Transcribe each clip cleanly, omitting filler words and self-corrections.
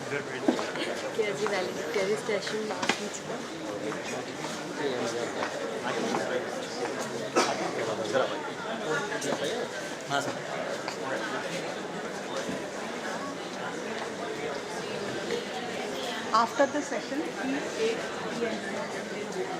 Okay, as the valedictory session last week. हाँ sir After the session, please 8 p.m.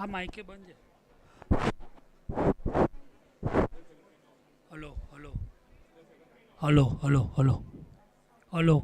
આ માઇકે બંધ છે. Hello hello hello hello hello hello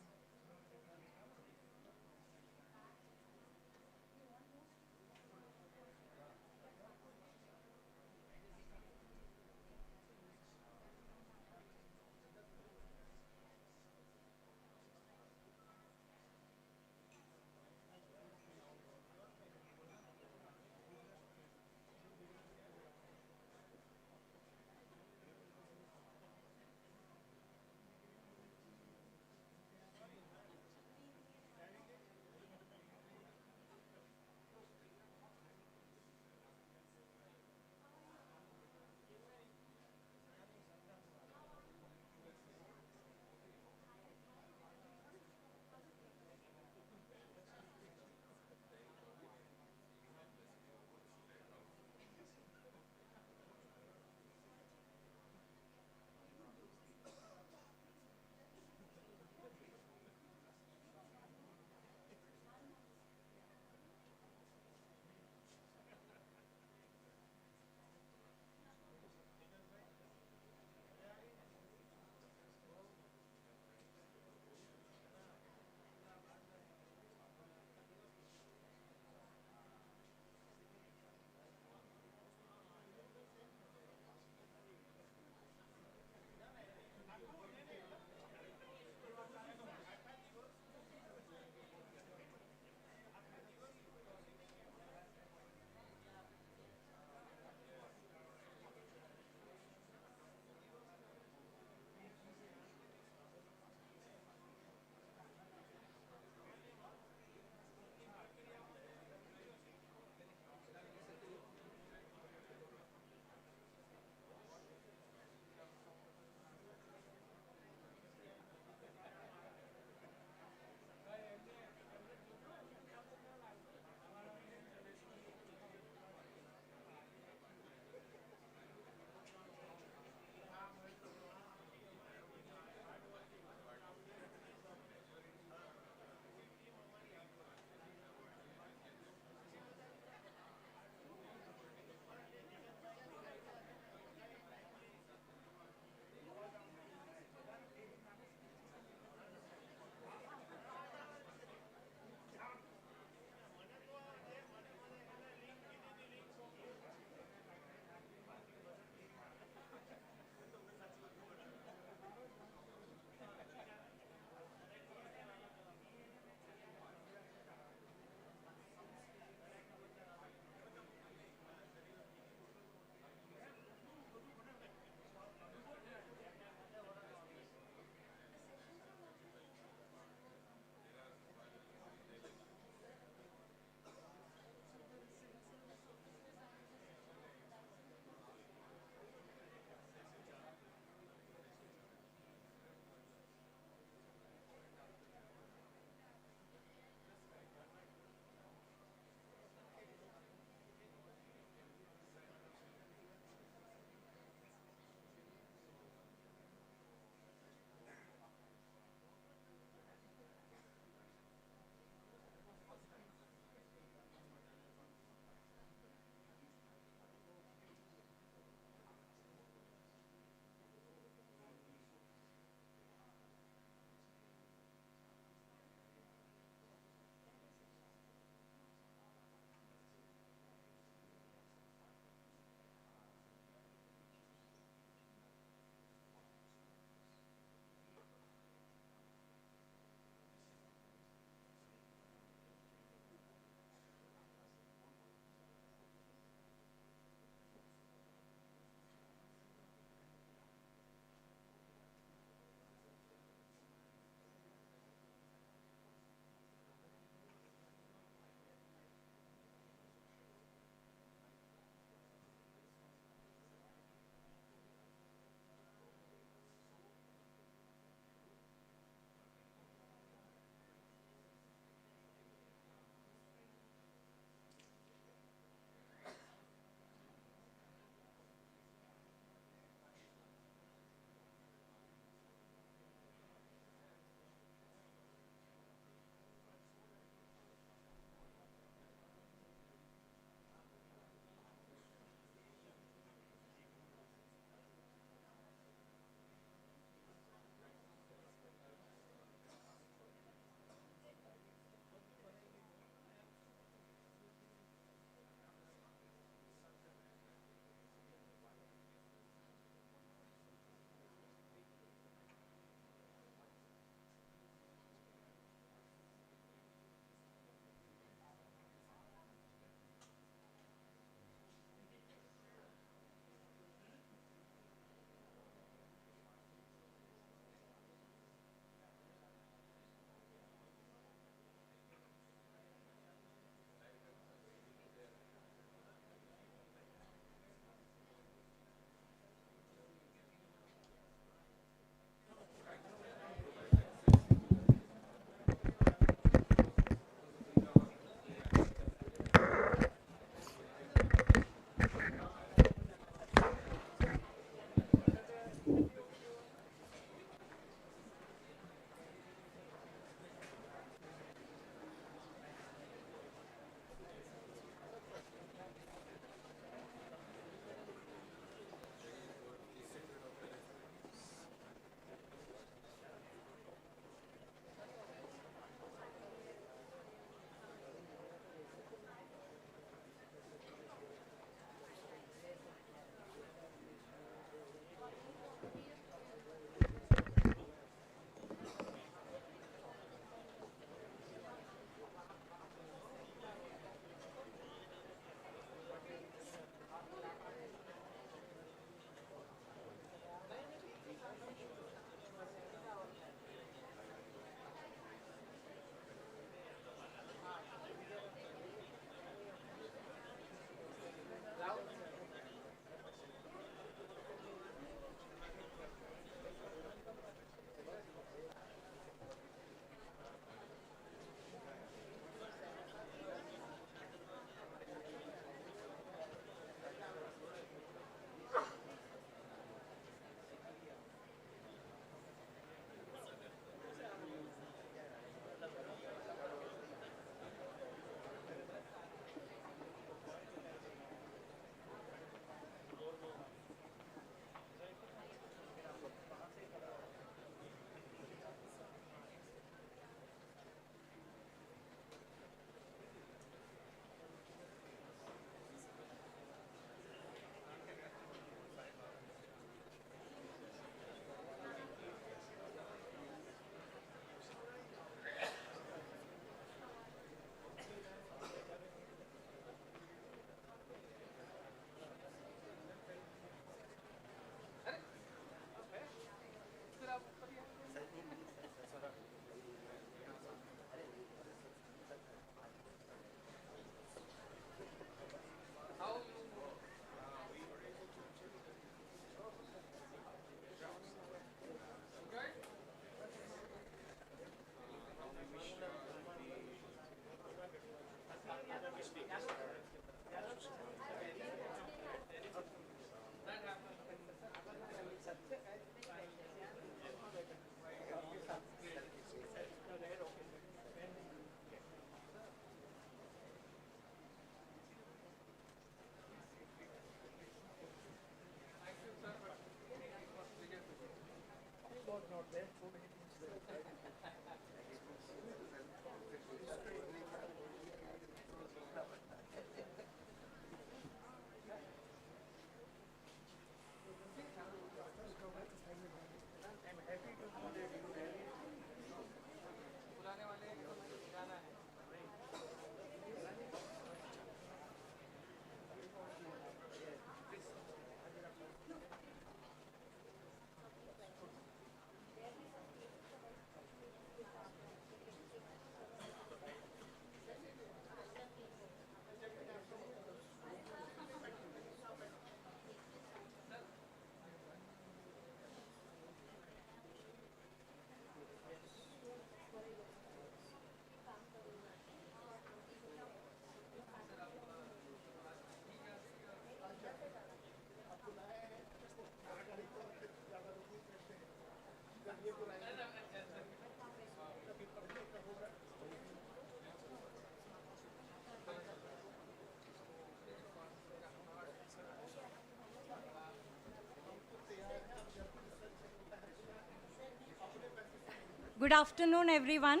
Good afternoon, everyone.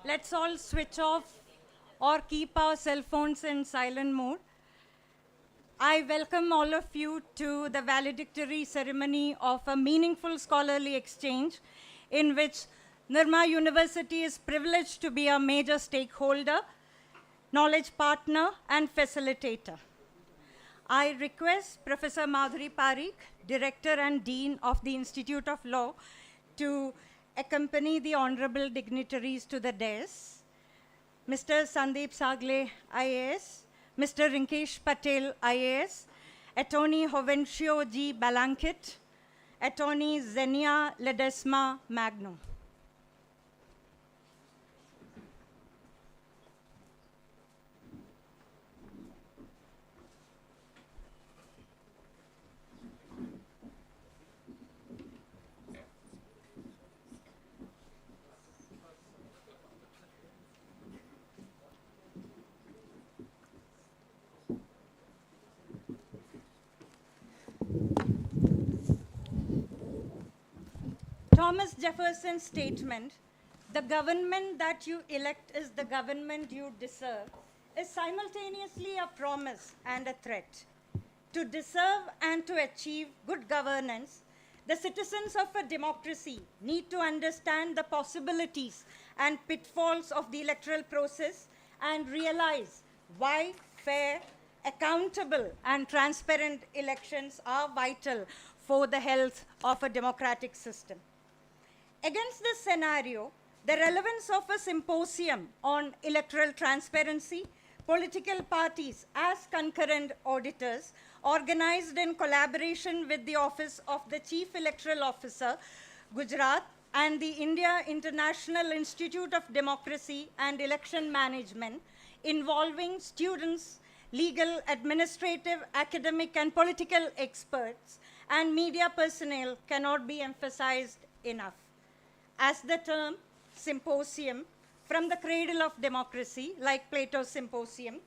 Let's all switch off or keep our cell phones in silent mode. I welcome all of you to the valedictory ceremony of a meaningful scholarly exchange in which Nirma University is privileged to be a major stakeholder, knowledge partner, and facilitator. I request Professor Madhuri Parikh, Director and Dean of the Institute of Law, to accompany the honorable dignitaries to the dais. Mr. Sandeep Sagle, IAS, Mr. Rinkesh Patel, IAS, Attorney Hovencio G. Balankit, Attorney Zenia Ledesma Magno. Thomas Jefferson's statement, "The government that you elect is the government you deserve," is simultaneously a promise and a threat. To deserve and to achieve good governance, the citizens of a democracy need to understand the possibilities and pitfalls of the electoral process and realize why fair, accountable, and transparent elections are vital for the health of a democratic system. Against this scenario, the relevance of a symposium on electoral transparency, political parties as concurrent auditors, organized in collaboration with the Office of the Chief Electoral Officer, Gujarat, and the India International Institute of Democracy and Election Management, involving students, legal, administrative, academic, and political experts, and media personnel, cannot be emphasized enough. As the term symposium, from the cradle of democracy, like Plato's Symposium,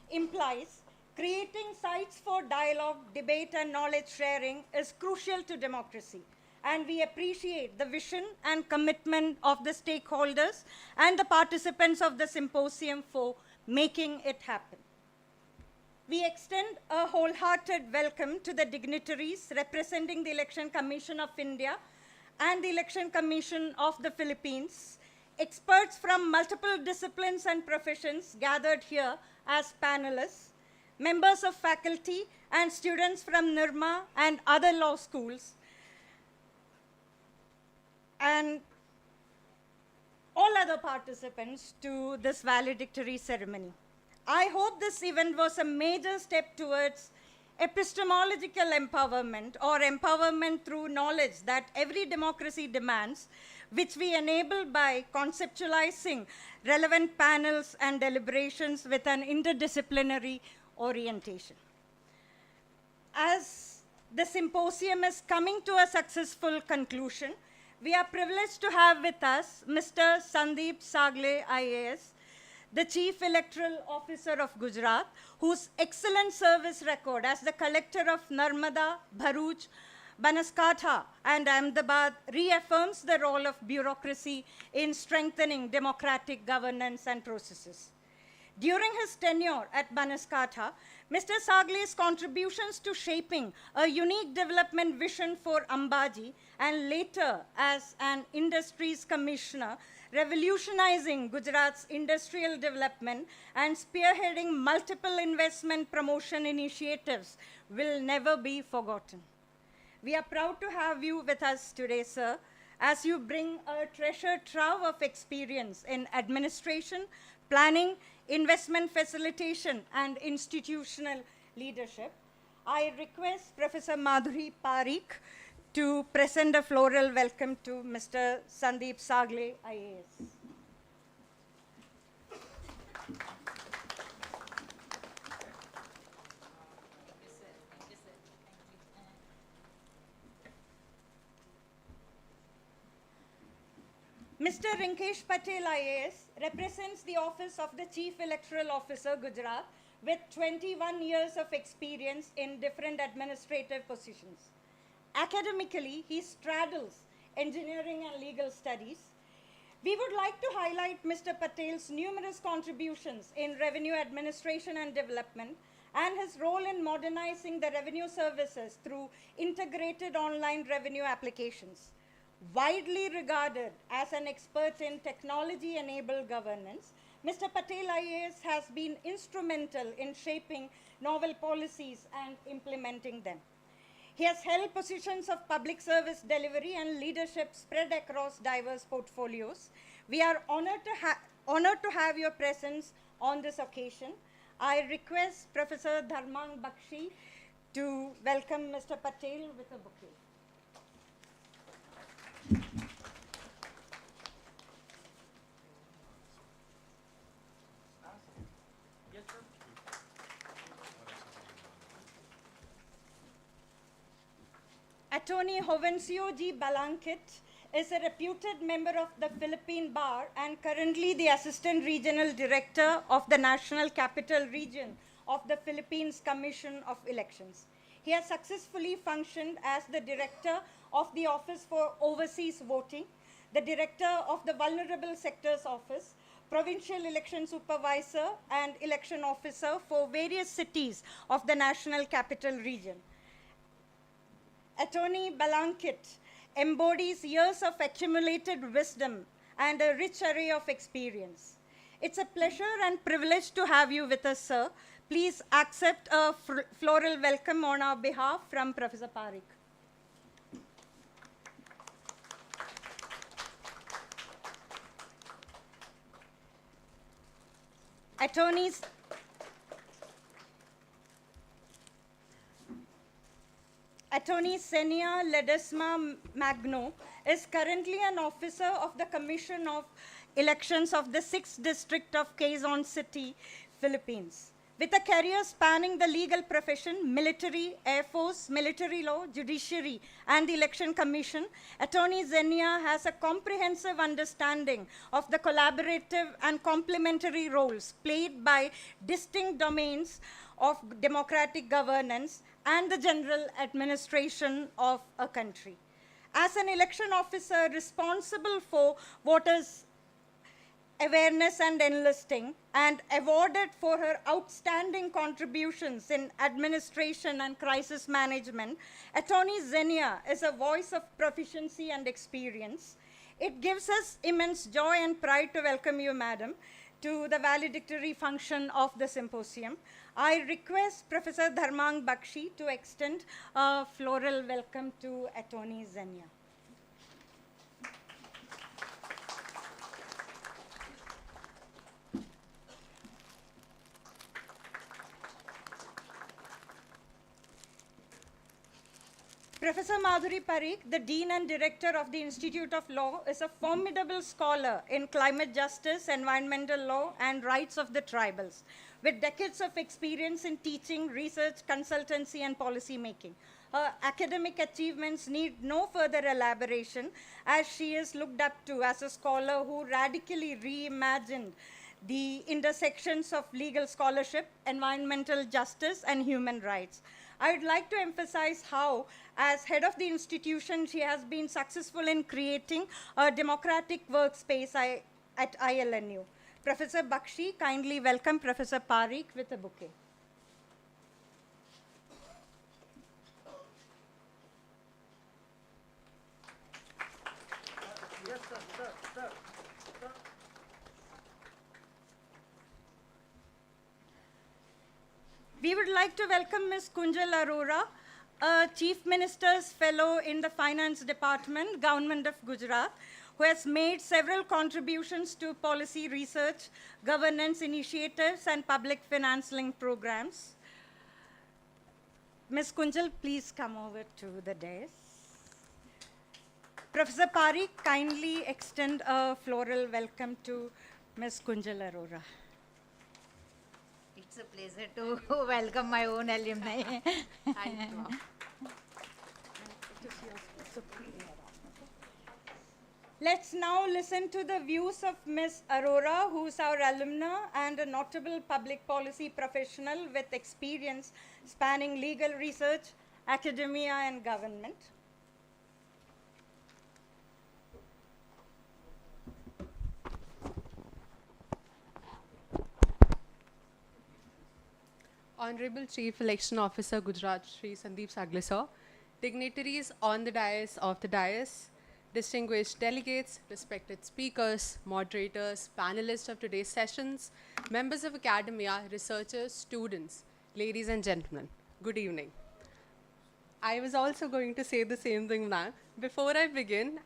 implies, creating sites for dialogue, debate, and knowledge sharing is crucial to democracy. And we appreciate the vision and commitment of the stakeholders and the participants of the symposium for making it happen. We extend a wholehearted welcome to the dignitaries representing the Election Commission of India and the Election Commission of the Philippines, experts from multiple disciplines and professions gathered here as panelists, members of faculty and students from Nirma and other law schools, and all other participants to this valedictory ceremony. I hope this event was a major step towards epistemological empowerment, or empowerment through knowledge that every democracy demands, which we enable by conceptualizing relevant panels and deliberations with an interdisciplinary orientation. As the symposium is coming to a successful conclusion, we are privileged to have with us Mr. Sandeep Sagle, IAS, the Chief Electoral Officer of Gujarat, whose excellent service record as the collector of Narmada, Bharuch, Banaskantha, and Ahmedabad reaffirms the role of bureaucracy in strengthening democratic governance and processes. During his tenure at Banaskantha, Mr. Sagle's contributions to shaping a unique development vision for Ambaji, and later as an industries commissioner, revolutionizing Gujarat's industrial development and spearheading multiple investment promotion initiatives, will never be forgotten. We are proud to have you with us today, sir, as you bring a treasure trove of experience in administration, planning, investment facilitation, and institutional leadership. I request Professor Madhuri Parikh to present a floral welcome to Mr. Sandeep Sagle, IAS. Mr. Rinkesh Patel, IAS, represents the Office of the Chief Electoral Officer, Gujarat, with 21 years of experience in different administrative positions. Academically, he straddles Engineering and Legal Studies. We would like to highlight Mr. Patel's numerous contributions in revenue administration and development and his role in modernizing the revenue services through integrated online revenue applications. Widely regarded as an expert in technology-enabled governance, Mr. Patel IAS has been instrumental in shaping novel policies and implementing them. He has held positions of public service delivery and leadership spread across diverse portfolios. We are honored to have your presence on this occasion. I request Professor Dharmang Bakshi to welcome Mr. Patel with a bouquet. Attorney Jovencio G. Balankit is a reputed member of the Philippine Bar and currently the Assistant Regional Director of the National Capital Region of the Philippines Commission of Elections. He has successfully functioned as the Director of the Office for Overseas Voting, the Director of the Vulnerable Sectors Office, Provincial Election Supervisor and Election Officer for various cities of the National Capital Region. Attorney Balankit embodies years of accumulated wisdom and a rich array of experience. It's a pleasure and privilege to have you with us, sir. Please accept a floral welcome on our behalf from Professor Parikh. Attorney Senia Ledesma Magno is currently an officer of the Commission of Elections of the 6th District of Quezon City, Philippines. With a career spanning the legal profession, military, Air Force, military law, judiciary, and the Election Commission, Attorney Zenia has a comprehensive understanding of the collaborative and complementary roles played by distinct domains of democratic governance and the general administration of a country. As an election officer responsible for voters' awareness and enlisting, and awarded for her outstanding contributions in administration and crisis management, Attorney Zenia is a voice of proficiency and experience. It gives us immense joy and pride to welcome you, Madam, to the valedictory function of the symposium. I request Professor Dharmang Bakshi to extend a floral welcome to Attorney Zenia. Professor Madhuri Parikh, the Dean and Director of the Institute of Law, is a formidable scholar in climate justice, environmental law, and rights of the tribals, with decades of experience in teaching, research, consultancy, and policy making. Her academic achievements need no further elaboration, as she is looked up to as a scholar who radically reimagined the intersections of legal scholarship, environmental justice, and human rights. I would like to emphasize how, as head of the institution, she has been successful in creating a democratic workspace at ILNU. Professor Bakshi, kindly welcome Professor Parikh with a bouquet. Yes, sir. We would like to welcome Ms. Kunjal Arora, a Chief Minister's Fellow in the Finance Department, Government of Gujarat, who has made several contributions to policy research, governance initiatives, and public financing programs. Ms. Kunjal, please come over to the dais. Professor Parikh, kindly extend a floral welcome to Ms. Kunjal Arora. It's a pleasure to welcome my own alumni. Let's now listen to the views of Ms. Arora, who is our alumna and a notable public policy professional with experience spanning legal research, academia, and government. Honorable Chief Election Officer Gujarat Shri Sandeep Sagle sir, dignitaries on the dais, distinguished delegates, respected speakers, moderators, panelists of today's sessions, members of academia, researchers, students, ladies and gentlemen, good evening. I was also going to say the same thing now. Before I begin,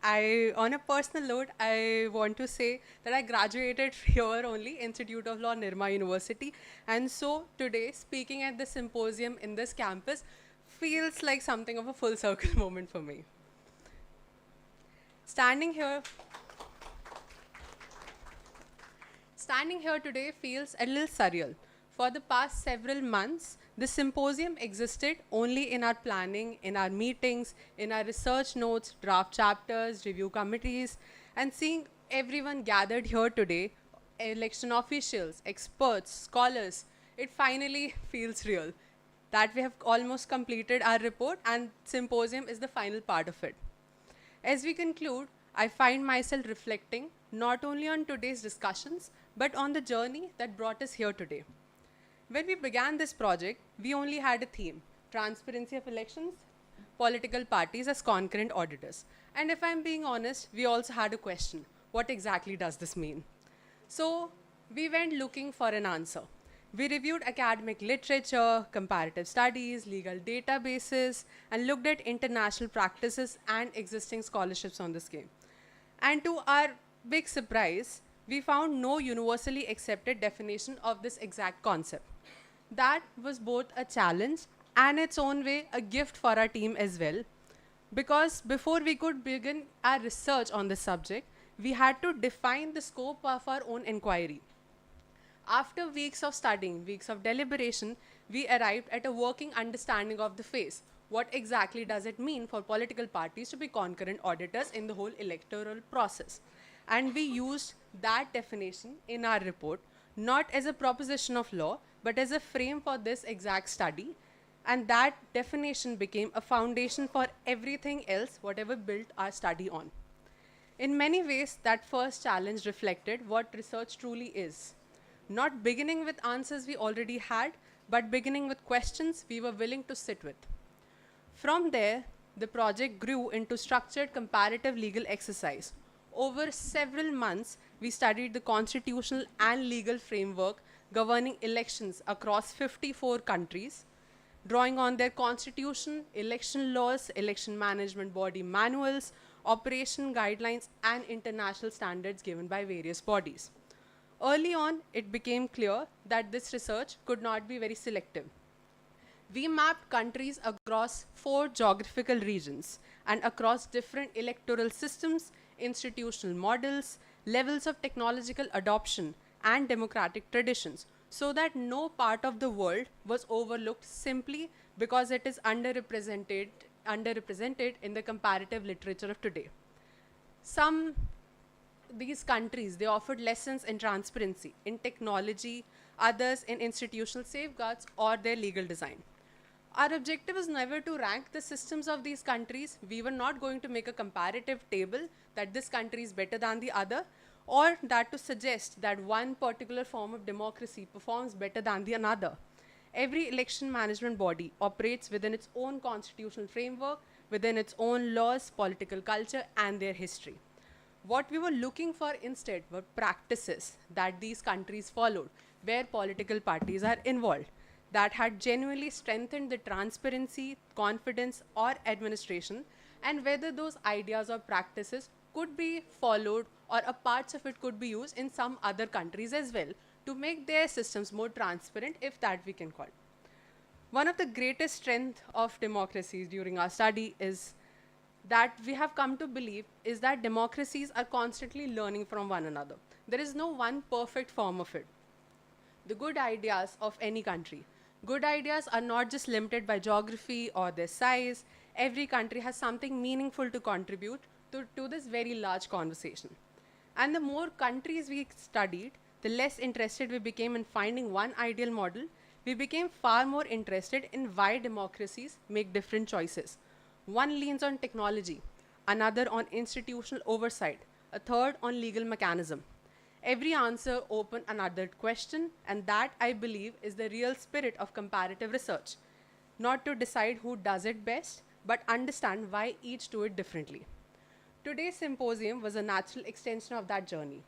on a personal note, I want to say that I graduated here only, Institute of Law, Nirma University. And so today, speaking at the symposium in this campus feels like something of a full circle moment for me. Standing here today feels a little surreal. For the past several months, the symposium existed only in our planning, in our meetings, in our research notes, draft chapters, review committees, and seeing everyone gathered here today, election officials, experts, scholars, it finally feels real that we have almost completed our report and symposium is the final part of it. As we conclude, I find myself reflecting not only on today's discussions, but on the journey that brought us here today. When we began this project, we only had a theme, transparency of elections, political parties as concurrent auditors. And if I'm being honest, we also had a question, what exactly does this mean? So we went looking for an answer. We reviewed academic literature, comparative studies, legal databases, and looked at international practices and existing scholarships on this game. And to our big surprise, we found no universally accepted definition of this exact concept. That was both a challenge and its own way a gift for our team as well. Because before we could begin our research on this subject, we had to define the scope of our own inquiry. After weeks of studying, weeks of deliberation, we arrived at a working understanding of the phase. What exactly does it mean for political parties to be concurrent auditors in the whole electoral process? And we used that definition in our report, not as a proposition of law, but as a frame for this exact study. And that definition became a foundation for everything else, whatever built our study on. In many ways, that first challenge reflected what research truly is. Not beginning with answers we already had, but beginning with questions we were willing to sit with. From there, the project grew into structured comparative legal exercise. Over several months, we studied the constitutional and legal framework governing elections across 54 countries, drawing on their constitution, election laws, election management body manuals, operation guidelines, and international standards given by various bodies. Early on, it became clear that this research could not be very selective. We mapped countries across 4 geographical regions and across different electoral systems, institutional models, levels of technological adoption, and democratic traditions, so that no part of the world was overlooked simply because it is underrepresented in the comparative literature of today. These countries, they offered lessons in transparency, in technology, others in institutional safeguards or their legal design. Our objective was never to rank the systems of these countries. We were not going to make a comparative table that this country is better than the other, or that to suggest that one particular form of democracy performs better than the another. Every election management body operates within its own constitutional framework, within its own laws, political culture, and their history. What we were looking for instead were practices that these countries followed, where political parties are involved, that had genuinely strengthened the transparency, confidence, or administration, and whether those ideas or practices could be followed or a parts of it could be used in some other countries as well to make their systems more transparent, if that we can call. One of the greatest strengths of democracies during our study is that we have come to believe is that democracies are constantly learning from one another. There is no one perfect form of it. The good ideas of any country. Good ideas are not just limited by geography or their size. Every country has something meaningful to contribute to this very large conversation. And the more countries we studied, the less interested we became in finding one ideal model. We became far more interested in why democracies make different choices. One leans on technology, another on institutional oversight, a third on legal mechanism. Every answer opened another question, and that, I believe, is the real spirit of comparative research. Not to decide who does it best, but understand why each do it differently. Today's symposium was a natural extension of that journey.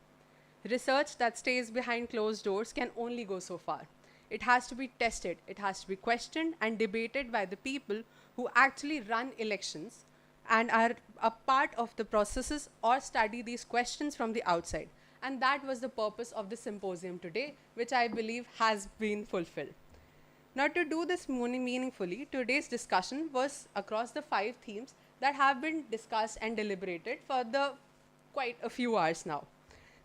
Research that stays behind closed doors can only go so far. It has to be tested, it has to be questioned and debated by the people who actually run elections and are a part of the processes or study these questions from the outside. And that was the purpose of the symposium today, which I believe has been fulfilled. Now, to do this meaningfully, today's discussion was across the 5 themes that have been discussed and deliberated for quite a few hours now.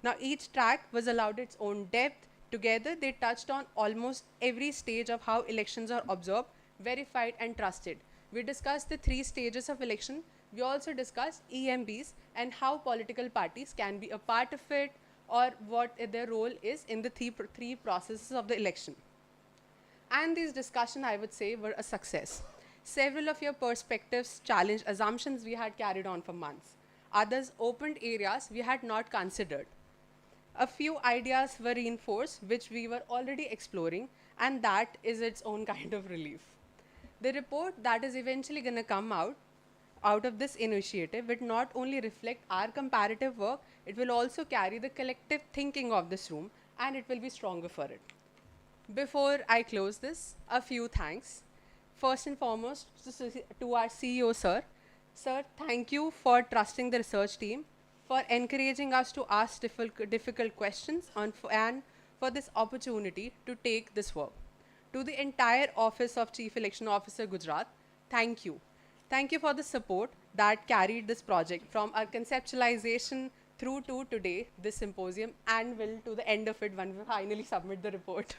Now, each track was allowed its own depth. Together, they touched on almost every stage of how elections are observed, verified, and trusted. We discussed the 3 stages of election. We also discussed EMBs and how political parties can be a part of it, or what their role is in the 3 processes of the election. And these discussions, I would say, were a success. Several of your perspectives challenged assumptions we had carried on for months. Others opened areas we had not considered. A few ideas were reinforced, which we were already exploring, and that is its own kind of relief. The report that is eventually going to come out of this initiative will not only reflect our comparative work, it will also carry the collective thinking of this room, and it will be stronger for it. Before I close this, a few thanks. First and foremost, to our CEO, sir. Sir, thank you for trusting the research team, for encouraging us to ask difficult questions, and for this opportunity to take this work. To the entire Office of Chief Election Officer, Gujarat, thank you. Thank you for the support that carried this project from our conceptualization through to today, this symposium, and will to the end of it when we finally submit the report.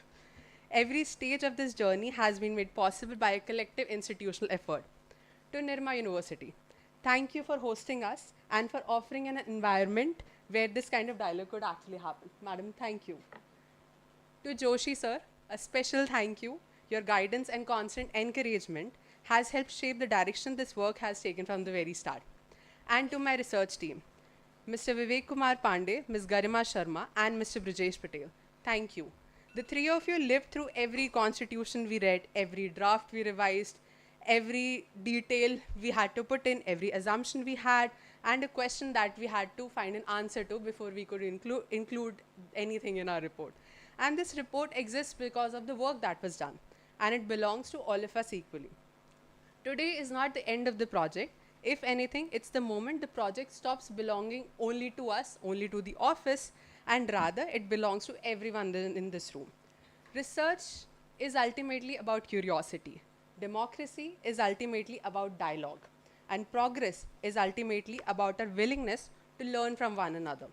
Every stage of this journey has been made possible by a collective institutional effort. To Nirma University, thank you for hosting us and for offering an environment where this kind of dialogue could actually happen. Madam, thank you. To Joshi sir, a special thank you. Your guidance and constant encouragement has helped shape the direction this work has taken from the very start. And to my research team, Mr. Vivek Kumar Pandey, Ms. Garima Sharma, and Mr. Brijesh Patel, thank you. The 3 of you lived through every constitution we read, every draft we revised, every detail we had to put in, every assumption we had, and a question that we had to find an answer to before we could include anything in our report. And this report exists because of the work that was done, and it belongs to all of us equally. Today is not the end of the project. If anything, it's the moment the project stops belonging only to us, only to the office, and rather it belongs to everyone in this room. Research is ultimately about curiosity. Democracy is ultimately about dialogue. And progress is ultimately about our willingness to learn from one another.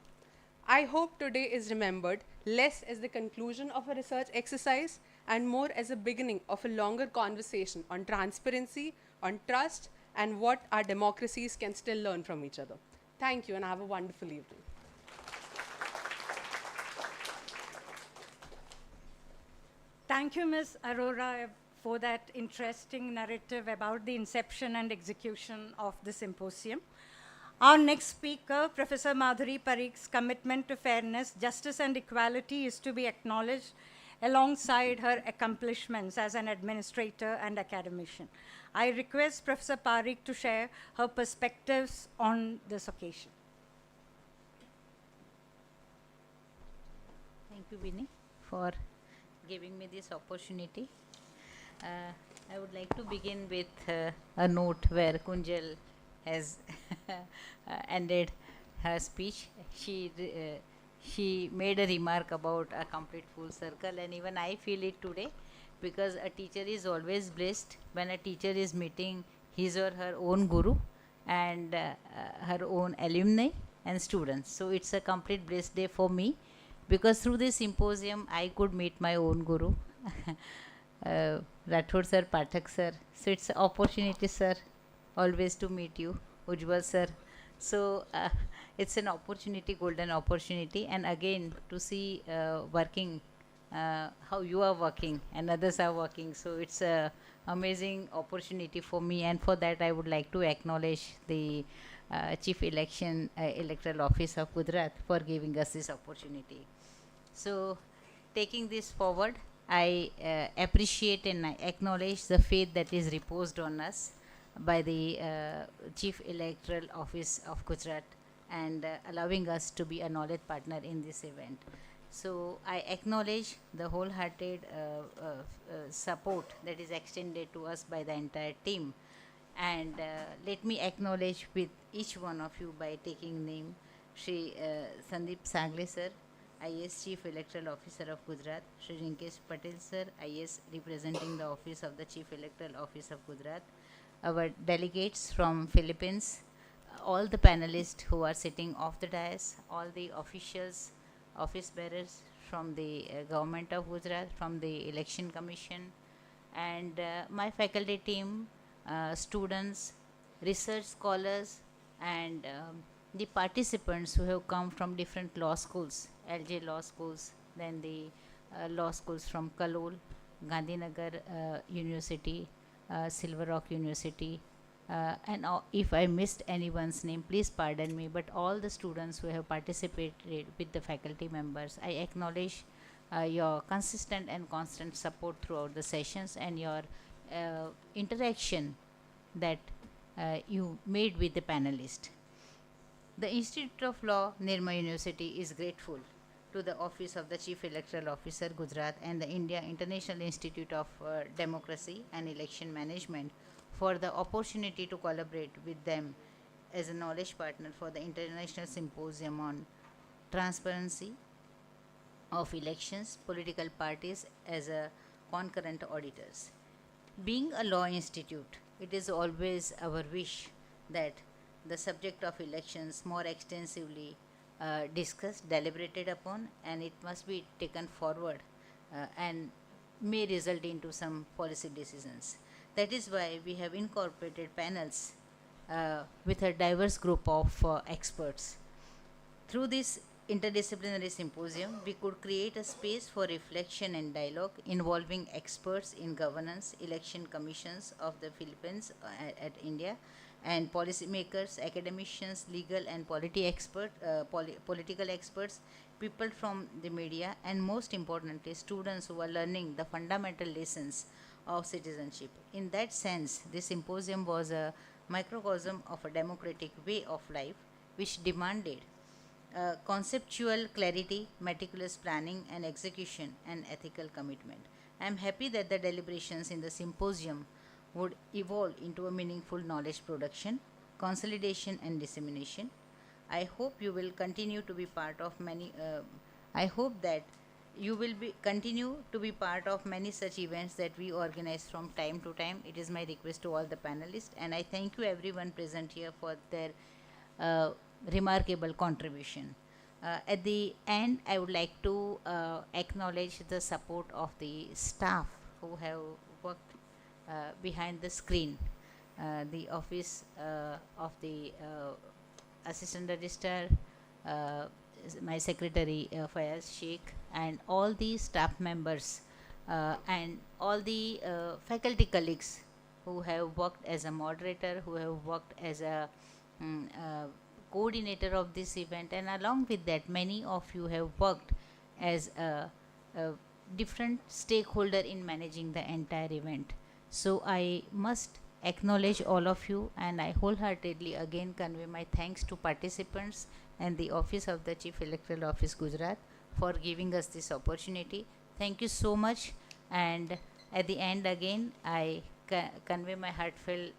I hope today is remembered less as the conclusion of a research exercise and more as a beginning of a longer conversation on transparency, on trust, and what our democracies can still learn from each other. Thank you, and have a wonderful evening. Thank you, Ms. Arora, for that interesting narrative about the inception and execution of the symposium. Our next speaker, Professor Madhuri Parikh's commitment to fairness, justice, and equality is to be acknowledged alongside her accomplishments as an administrator and academician. I request Professor Parikh to share her perspectives on this occasion. Thank you, Vinny, for giving me this opportunity. I would like to begin with a note where Kunjal has ended her speech. She made a remark about a complete full circle, and even I feel it today, because a teacher is always blessed when a teacher is meeting his or her own guru and her own alumni and students. So it's a complete blessed day for me, because through this symposium I could meet my own guru, Rathod sir, Pathak sir. So it's an opportunity, sir, always to meet you, Ujjwal sir. So it's an opportunity, golden opportunity, and again to see working how you are working and others are working. So it's a amazing opportunity for me, and for that I would like to acknowledge the Chief Electoral Office of Gujarat for giving us this opportunity. So, taking this forward, I appreciate and I acknowledge the faith that is reposed on us by the Chief Electoral Office of Gujarat, and allowing us to be a knowledge partner in this event. So, I acknowledge the wholehearted support that is extended to us by the entire team. And let me acknowledge with each one of you by taking name. Shri Sandeep Sagle sir, IAS Chief Electoral Officer of Gujarat. Shri Rinkesh Patel sir, IAS representing the Office of the Chief Electoral Office of Gujarat. Our delegates from Philippines, all the panelists who are sitting off the dais, all the officials, office bearers from the government of Gujarat, from the Election Commission, and my faculty team, students, research scholars, and the participants who have come from different law schools, LJ law schools, then the law schools from Kalol, Gandhinagar University, Silver Rock University, and if I missed anyone's name, please pardon me, but all the students who have participated with the faculty members, I acknowledge your consistent and constant support throughout the sessions, and your interaction that you made with the panelist. The Institute of Law, Nirma University, is grateful to the Office of the Chief Electoral Officer, Gujarat, and the India International Institute of Democracy and Election Management for the opportunity to collaborate with them as a knowledge partner for the International Symposium on Transparency of Elections, Political Parties as a concurrent auditors. Being a law institute, it is always our wish that the subject of elections more extensively discussed, deliberated upon, and it must be taken forward and may result into some policy decisions. That is why we have incorporated panels with a diverse group of experts. Through this interdisciplinary symposium, we could create a space for reflection and dialogue involving experts in governance, election commissions of the Philippines at India, and policymakers, academicians, legal and political experts, people from the media, and most importantly, students who are learning the fundamental lessons of citizenship. In that sense, this symposium was a microcosm of a democratic way of life, which demanded conceptual clarity, meticulous planning and execution, and ethical commitment. I am happy that the deliberations in the symposium would evolve into a meaningful knowledge production, consolidation and dissemination. I hope you will continue to be part of many, I hope that you will continue to be part of many such events that we organize from time to time. It is my request to all the panelists, and I thank you everyone present here for their remarkable contribution. At the end, I would like to acknowledge the support of the staff who have worked behind the screen, the office of the Assistant Registrar, my secretary Fayaz Sheikh, and all the staff members and all the faculty colleagues who have worked as a moderator, who have worked as a coordinator of this event, and along with that, many of you have worked as a different stakeholder in managing the entire event. So I must acknowledge all of you, and I wholeheartedly again convey my thanks to participants and the Office of the Chief Electoral Office, Gujarat, for giving us this opportunity. Thank you so much. And at the end again, I convey my heartfelt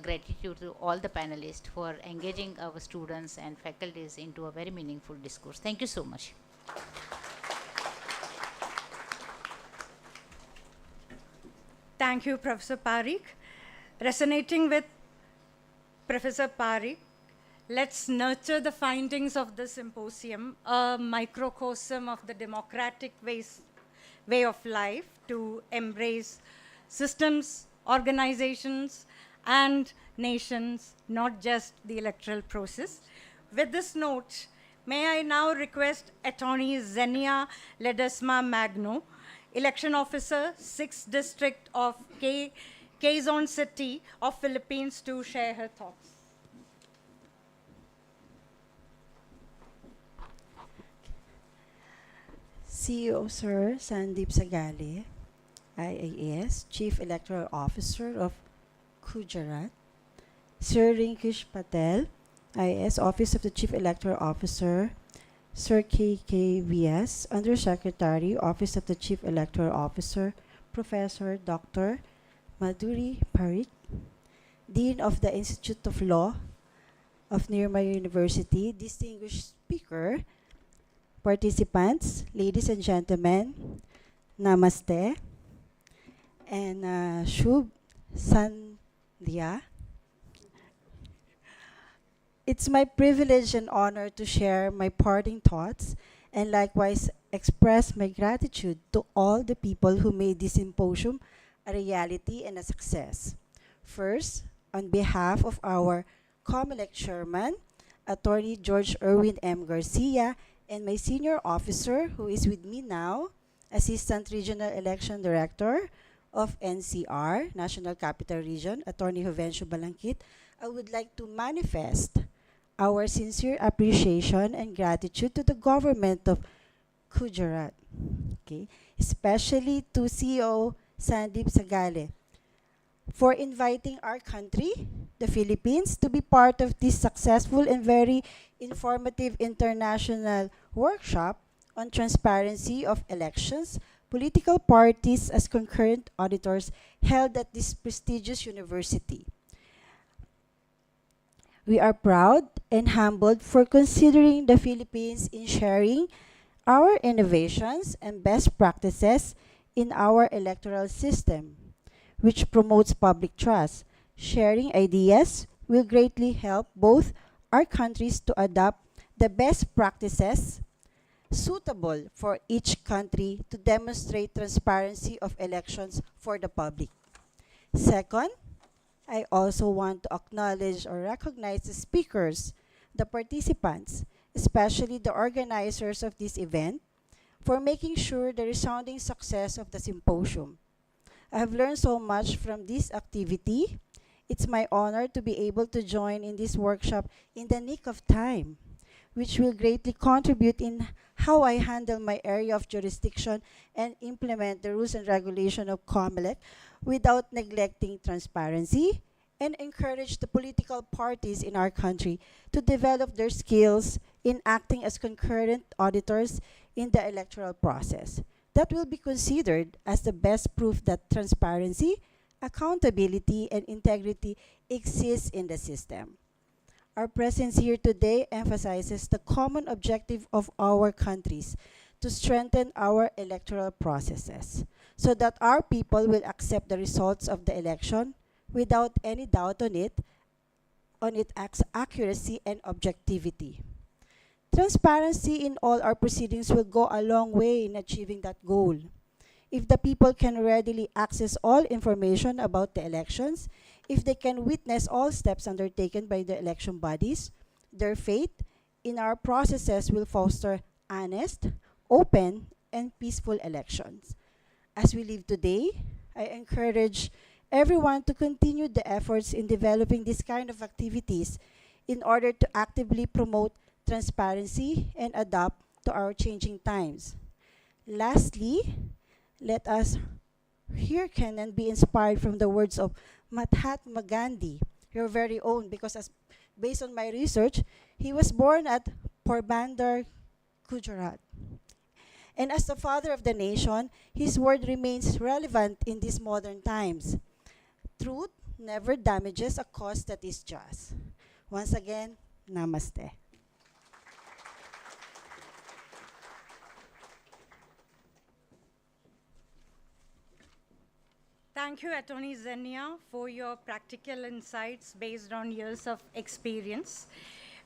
gratitude to all the panelists for engaging our students and faculties into a very meaningful discourse. Thank you so much. Thank you, Professor Parikh. Resonating with Professor Parikh, let's nurture the findings of the symposium, a microcosm of the democratic way of life to embrace systems, organizations, and nations, not just the electoral process. With this note, May I now request Attorney Zenia Ledesma Magno, Election Officer, 6th District of Quezon City of Philippines, to share her thoughts. CEO Sir Sandeep Sagale, IAS, Chief Electoral Officer of Gujarat. Sir Rinkish Patel, IAS, Office of the Chief Electoral Officer. Sir KKVS, Undersecretary, Office of the Chief Electoral Officer. Professor Dr. Madhuri Parikh, Dean of the Institute of Law of Nirma University, distinguished speaker, participants, ladies and gentlemen, namaste, and Shubh Sandhya. It's my privilege and honor to share my parting thoughts and likewise express my gratitude to all the people who made this symposium a reality and a success. First, on behalf of our COMELEC Chairman, Attorney George Erwin M. Garcia, and my senior officer who is with me now, Assistant Regional Election Director of NCR, National Capital Region, Attorney Jovencio Balangkit, I would like to manifest our sincere appreciation and gratitude to the government of Gujarat, okay, especially to CEO Sandeep Sagale, for inviting our country, the Philippines, to be part of this successful and very informative international workshop on transparency of elections, political parties as concurrent auditors held at this prestigious university. We are proud and humbled for considering the Philippines in sharing our innovations and best practices in our electoral system, which promotes public trust. Sharing ideas will greatly help both our countries to adopt the best practices suitable for each country to demonstrate transparency of elections for the public. Second, I also want to acknowledge or recognize the speakers, the participants, especially the organizers of this event, for making sure the resounding success of the symposium. I have learned so much from this activity. It's my honor to be able to join in this workshop in the nick of time, which will greatly contribute in how I handle my area of jurisdiction and implement the rules and regulation of COMELEC without neglecting transparency, and encourage the political parties in our country to develop their skills in acting as concurrent auditors in the electoral process. That will be considered as the best proof that transparency, accountability, and integrity exists in the system. Our presence here today emphasizes the common objective of our countries to strengthen our electoral processes so that our people will accept the results of the election without any doubt on its accuracy and objectivity. Transparency in all our proceedings will go a long way in achieving that goal. If the people can readily access all information about the elections, if they can witness all steps undertaken by the election bodies, their faith in our processes will foster honest, open, and peaceful elections. As we live today, I encourage everyone to continue the efforts in developing this kind of activities in order to actively promote transparency and adapt to our changing times. Lastly, let us hearken and be inspired from the words of Mahatma Gandhi, your very own, because based on my research, he was born at Porbandar, Gujarat. And as the father of the nation, his word remains relevant in these modern times. Truth never damages a cause that is just. Once again, namaste. Thank you, Attorney Zenia, for your practical insights based on years of experience.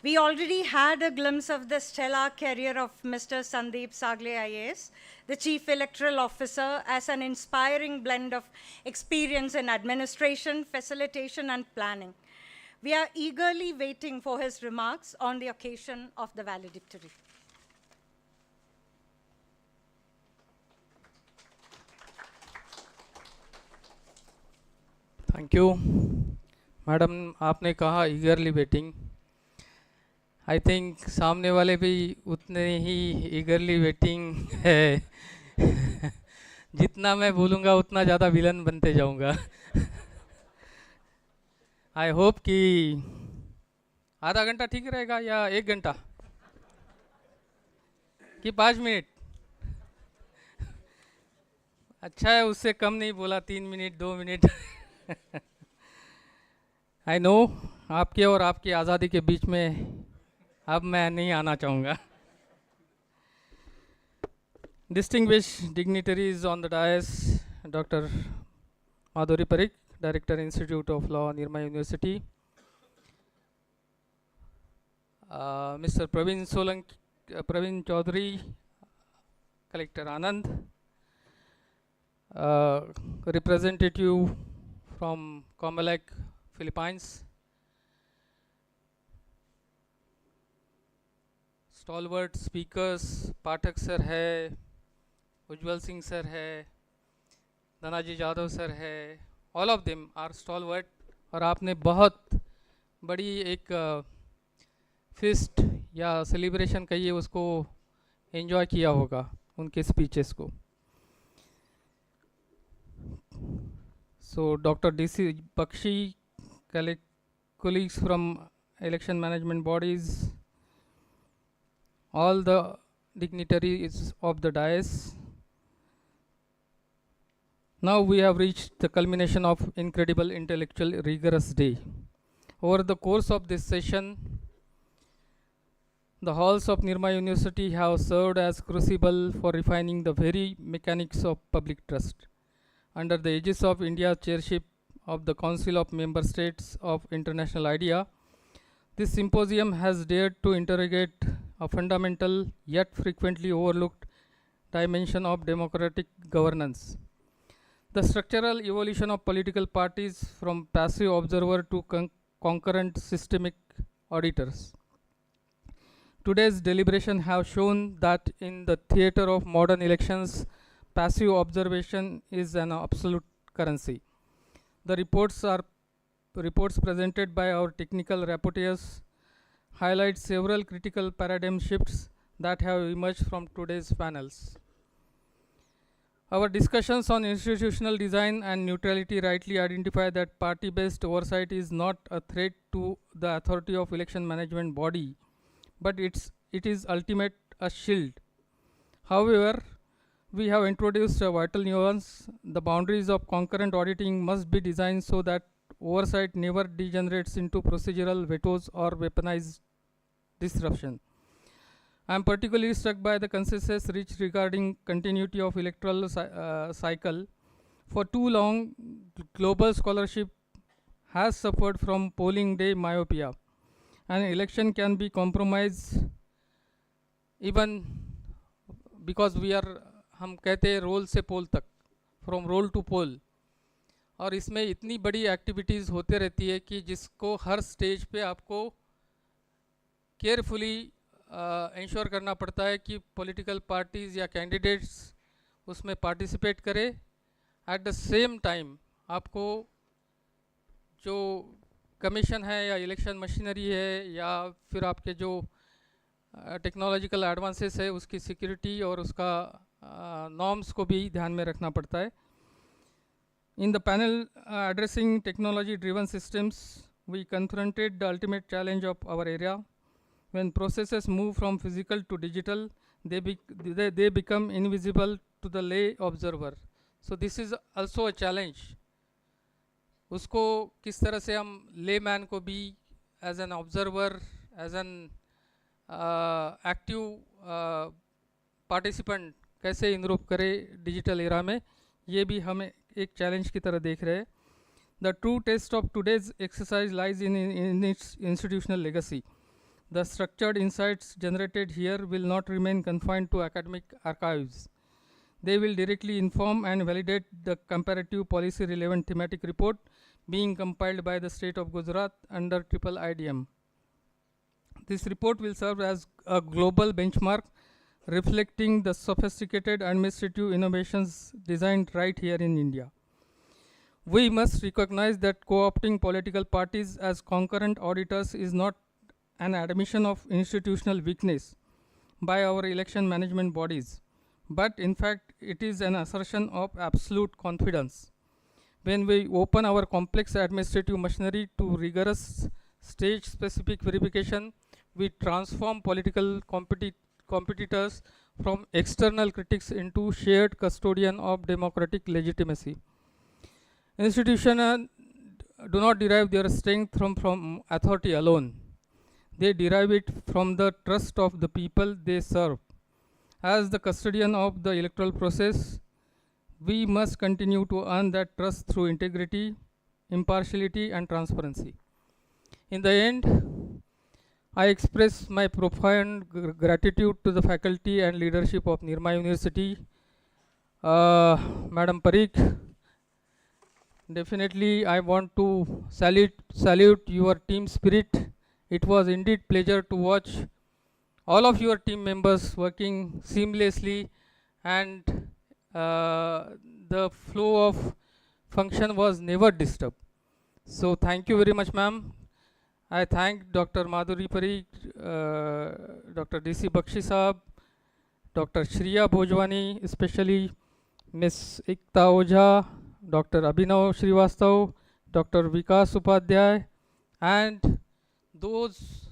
We already had a glimpse of the stellar career of Mr. Sandeep Sagale IAS, the Chief Electoral Officer, as an inspiring blend of experience in administration, facilitation, and planning. We are eagerly waiting for his remarks on the occasion of the valedictory. Thank you madam, आपने कहा ईगरली waiting. I think सामने वाले भी उतने ही ईगरली waiting है। जितना मैं बोलूँगा उतना ज़्यादा विलन बनते जाऊँगा। आई होप कि आधा घंटा ठीक रहेगा या 1 घंटा कि 5 मिनट? अच्छा है, उससे कम नहीं बोला, 3 मिनट 2 मिनट। आई नो आपके और आपकी आज़ादी के बीच में अब मैं नहीं आना चाहूँगा। Distinguished dignitaries on the dais, Dr. Madhuri Parikh, Director, Institute of Law, Nirma University, Mr. Praveen Chaudhary, Collector Anand, representative from Comelec, Philippines, stalwart speakers, Pathak sir है, उज्जवल सिंह सर है, धनाजी जाधव सर है, all of them are stalwart. और आपने बहुत बड़ी एक fist या celebration कहिए उसको एंजॉय किया होगा उनके स्पीचेस को। So doctor DC Bakshi, colleagues from election management bodies, all the dignitaries of the dais. Now we have reached the culmination of incredible intellectual rigorous day. Over the course of this session, the halls of Nirma University have served as crucible for refining the very mechanics of public trust. Under the aegis of India's chairship of the Council of Member States of International IDEA, this symposium has dared to interrogate a fundamental yet frequently overlooked dimension of democratic governance: the structural evolution of political parties from passive observer to concurrent systemic auditors. Today's deliberation have shown that in the theater of modern elections, passive observation is an absolute currency. The reports presented by our technical rapporteurs highlight several critical paradigm shifts that have emerged from today's panels. Our discussions on institutional design and neutrality rightly identify that party-based oversight is not a threat to the authority of election management body, but it is ultimate a shield. However, we have introduced a vital nuance. The boundaries of concurrent auditing must be designed so that oversight never degenerates into procedural vetoes or weaponized disruption. I am particularly struck by the consensus reached regarding continuity of electoral cycle. For too long, global scholarship has suffered from polling day myopia. An election can be compromised even because हम कहते हैं role से पोल तक, from role to पोल। और इसमें इतनी बड़ी activities होते रहती है कि जिसको हर स्टेज पे आपको केयरफुली इंश्योर करना पड़ता है कि पॉलिटिकल पार्टीज़ या कैंडिडेट्स उसमें पार्टिसिपेट करें। एट द सेम टाइम आपको जो कमीशन है या इलेक्शन मशीनरी है या फिर आपके जो टेक्नोलॉजिकल एडवांसेस है उसकी सिक्योरिटी और उसका नॉर्म्स को भी ध्यान में रखना पड़ता है। In the panel addressing technology-driven systems, we confronted the ultimate challenge of our era. When processes move from physical to digital, they become invisible to the lay observer. So this is also a challenge. उसको किस तरह से हम layman को भी as an observer, as an active participant कैसे इनरोप करे digital era में, ये भी हमें एक चैलेंज की तरह देख रहे हैं। The true test of today's exercise lies in its institutional legacy. The structured insights generated here will not remain confined to academic archives. They will directly inform and validate the comparative policy relevant thematic report being compiled by the state of Gujarat under triple IDM. This report will serve as a global benchmark reflecting the sophisticated administrative innovations designed right here in India. We must recognize that co-opting political parties as concurrent auditors is not an admission of institutional weakness by our election management bodies, but in fact it is an assertion of absolute confidence. When we open our complex administrative machinery to rigorous stage-specific verification, we transform political competitors from external critics into shared custodian of democratic legitimacy. Institutions do not derive their strength from authority alone. They derive it from the trust of the people they serve. As the custodian of the electoral process, we must continue to earn that trust through integrity, impartiality, and transparency. In the end, I express my profound gratitude to the faculty and leadership of Nirma University. Madam Parikh, definitely I want to salute your team spirit. It was indeed pleasure to watch all of your team members working seamlessly, and the flow of function was never disturbed. So thank you very much, ma'am. I thank Dr. Madhuri Parikh, Dr. DC Bakshi Saab, Dr. Shriya Bhojwani, especially Ms. Ikta Ojha, Dr. Abhinav Srivastav, Dr. Vikas Upadhyay, and those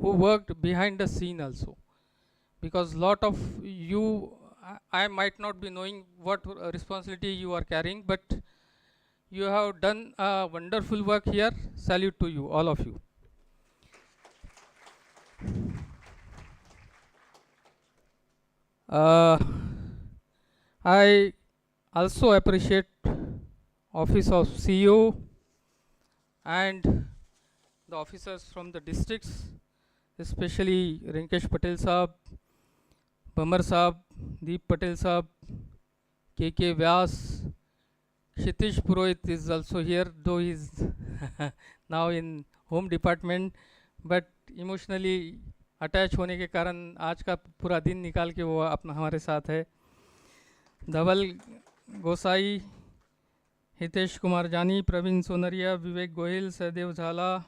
who worked behind the scene also. Because lot of you, I might not be knowing what responsibility you are carrying, but you have done a wonderful work here. Salute to you, all of you. I also appreciate Office of CEO and the officers from the districts, especially Rinkesh Patel Saab, Bamar Saab, Deep Patel Saab, KK Vyas, Kshitish Purohit is also here, though he is now in home department, but emotionally attach होने के कारण आज का पूरा दिन निकाल के वो अपना हमारे साथ है. धवल गोसाई, हितेश कुमार जानी, प्रवीण सोनरिया, विवेक गोयल, सहदेव झाला,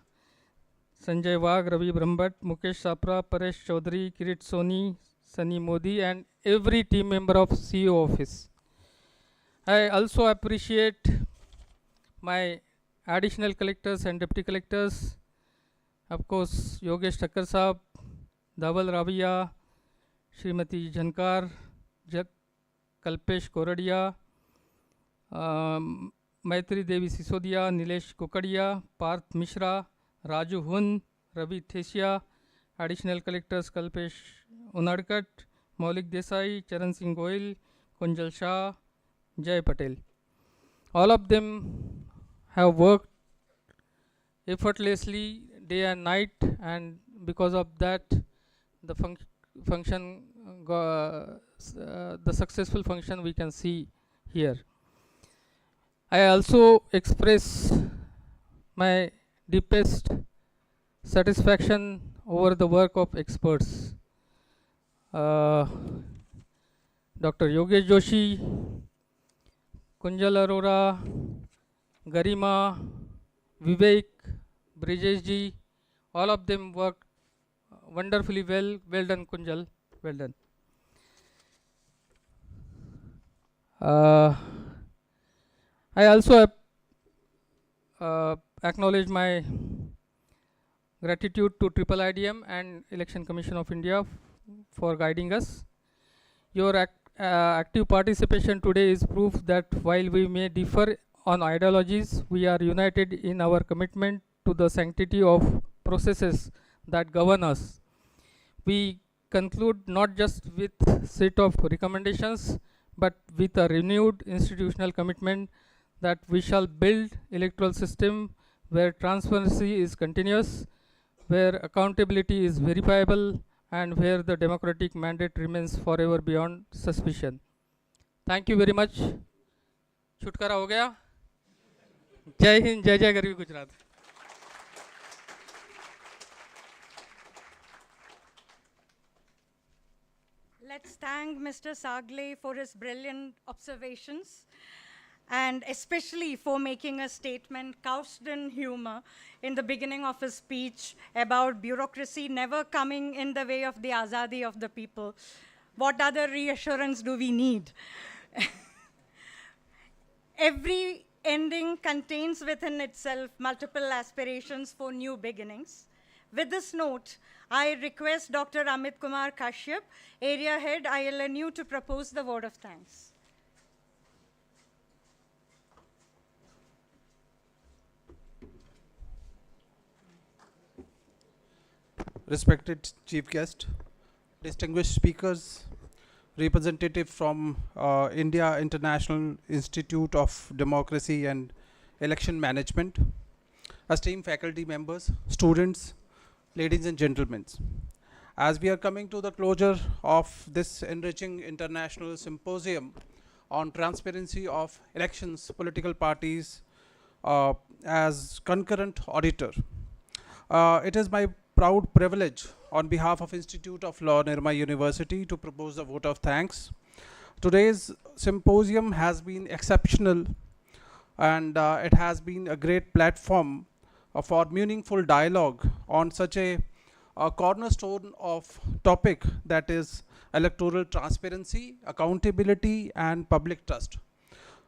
संजय वाघ, रवि ब्रह्मभट्ट, मुकेश सापरा, परेश चौधरी, किरीट Soni, Sunny Modi, and every team member of CEO office. I also appreciate my additional collectors and deputy collectors, of course Yogesh Thakkar Saab, Dhaval Ravia, Srimati Jankar, Kalpesh Koradia, Maitri Devi Sisodia, Nilesh Kokadia, Parth Mishra, Raju Hun, Ravi Thesia, additional collectors Kalpesh Unadkat, Maulik Desai, Charan Singh Goyal, Kunjal Shah, Jay Patel. All of them have worked effortlessly day and night, and because of that the function, the successful function we can see here. I also express my deepest satisfaction over the work of experts. Dr. Yogesh Joshi, Kunjal Arora, Garima, Vivek, Brijesh ji, all of them worked wonderfully well. Well done, Kunjal. Well done. I also acknowledge my gratitude to Triple IDM and Election Commission of India for guiding us. Your active participation today is proof that while we may differ on ideologies, we are united in our commitment to the sanctity of processes that govern us. We conclude not just with set of recommendations, but with a renewed institutional commitment that we shall build electoral system where transparency is continuous, where accountability is verifiable, and where the democratic mandate remains forever beyond suspicion. Thank you very much. छुटकारा हो गया. जय हिंद, जय जय Garvi Gujarat. Let's thank Mr. Sagle for his brilliant observations, and especially for making a statement couched in humor in the beginning of his speech about bureaucracy never coming in the way of the azadi of the people. What other reassurance do we need? Every ending contains within itself multiple aspirations for new beginnings. With this note, I request Dr. Amit Kumar Kashyap, Area Head, ILNU, to propose the word of thanks. Respected Chief Guest, distinguished speakers, representative from India International Institute of Democracy and Election Management, esteemed faculty members, students, ladies and gentlemen. As we are coming to the closure of this enriching international symposium on transparency of elections, political parties as concurrent auditor, it is my proud privilege on behalf of Institute of Law, Nirma University, to propose a vote of thanks. Today's symposium has been exceptional, and it has been a great platform for meaningful dialogue on such a cornerstone of topic, that is electoral transparency, accountability and public trust.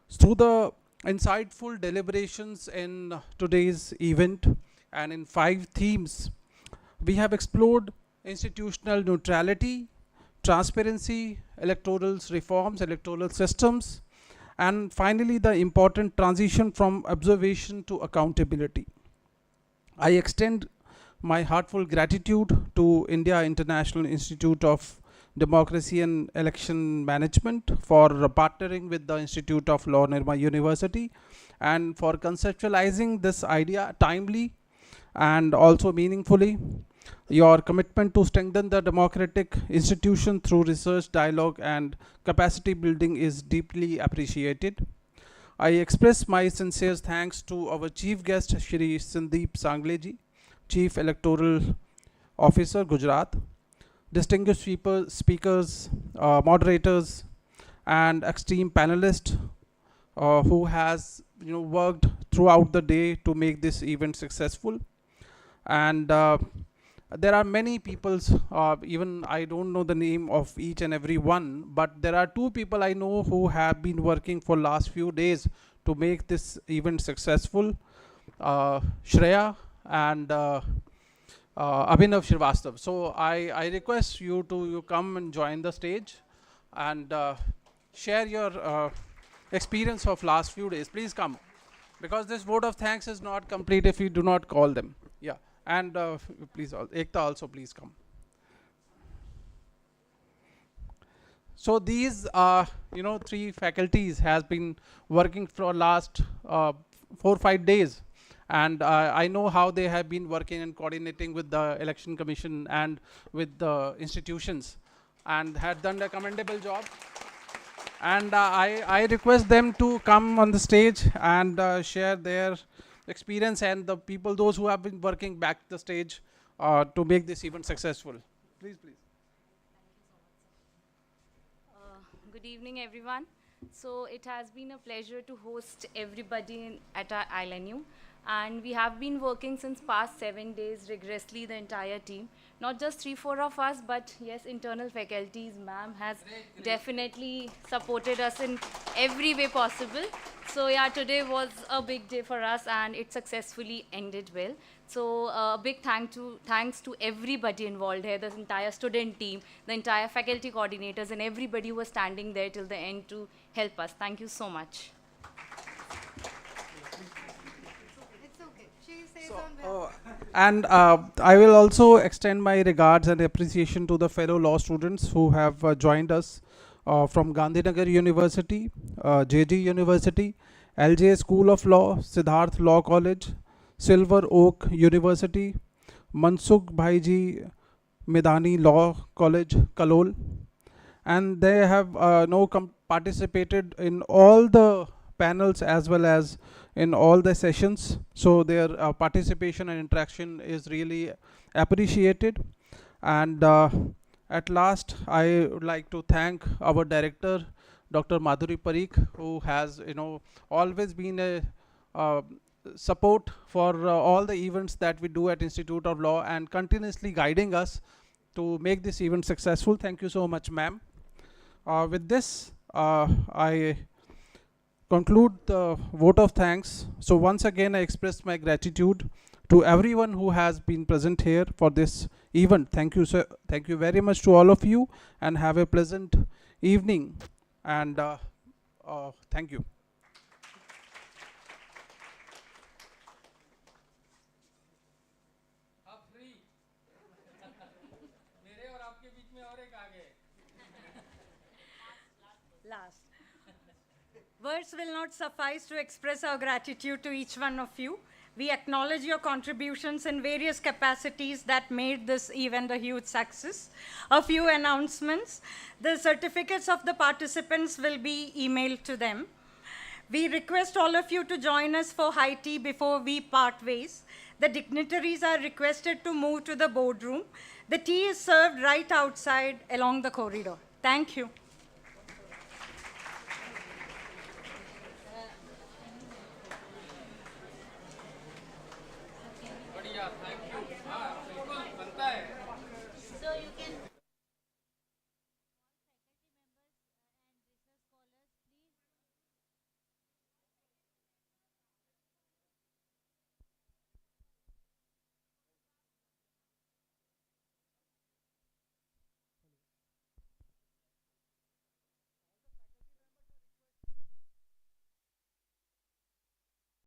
Through the insightful deliberations in today's event and in 5 themes, we have explored institutional neutrality, transparency, electoral reforms, electoral systems, and finally the important transition from observation to accountability. I extend my heartfelt gratitude to India International Institute of Democracy and Election Management for partnering with the Institute of Law, Nirma University, and for conceptualizing this idea timely and also meaningfully. Your commitment to strengthen the democratic institution through research, dialogue and capacity building is deeply appreciated. I express my sincere thanks to our chief guest, Shri Sandeep Sangleji, Chief Electoral Officer, Gujarat, distinguished speakers, moderators and esteemed panelists who has worked throughout the day to make this event successful. And there are many people, even I don't know the name of each and every one, but there are 2 people I know who have been working for last few days to make this event successful, Shreya and Abhinav Srivastav. So I request you to come and join the stage and share your experience of last few days. Please come, because this vote of thanks is not complete if you do not call them. Yeah. And please, Ekta also please come. So these 3 faculties has been working for last 4-5 days, and I know how they have been working and coordinating with the Election Commission and with the institutions, and had done a commendable job. And I request them to come on the stage and share their experience, and the people, those who have been working back the stage to make this event successful. Please. Good evening, everyone. So it has been a pleasure to host everybody at our ILNU, and we have been working since past 7 days rigorously, the entire team. Not just 3-4 of us, but yes, internal faculties. Ma'am has definitely supported us in every way possible. So yeah, today was a big day for us, and it successfully ended well. So a big thanks to everybody involved here, the entire student team, the entire faculty coordinators, and everybody who was standing there till the end to help us. Thank you so much. And I will also extend my regards and appreciation to the fellow law students who have joined us from Gandhinagar University, JG University, LJ School of Law, Siddharth Law College, Silver Oak University, Mansukh Bhaiji Medani Law College, Kalol. And they have participated in all the panels as well as in all the sessions. So their participation and interaction is really appreciated. And at last, I would like to thank our director, Dr. Madhuri Parikh, who has always been a support for all the events that we do at Institute of Law and continuously guiding us to make this event successful. Thank you so much, ma'am. With this, I conclude the vote of thanks. So once again, I express my gratitude to everyone who has been present here for this event. Thank you, sir. Thank you very much to all of you, and have a pleasant evening. And thank you. Last. Words will not suffice to express our gratitude to each one of you. We acknowledge your contributions in various capacities that made this event a huge success. A few announcements. The certificates of the participants will be emailed to them. We request all of you to join us for high tea before we part ways. The dignitaries are requested to move to the boardroom. The tea is served right outside along the corridor. Thank you.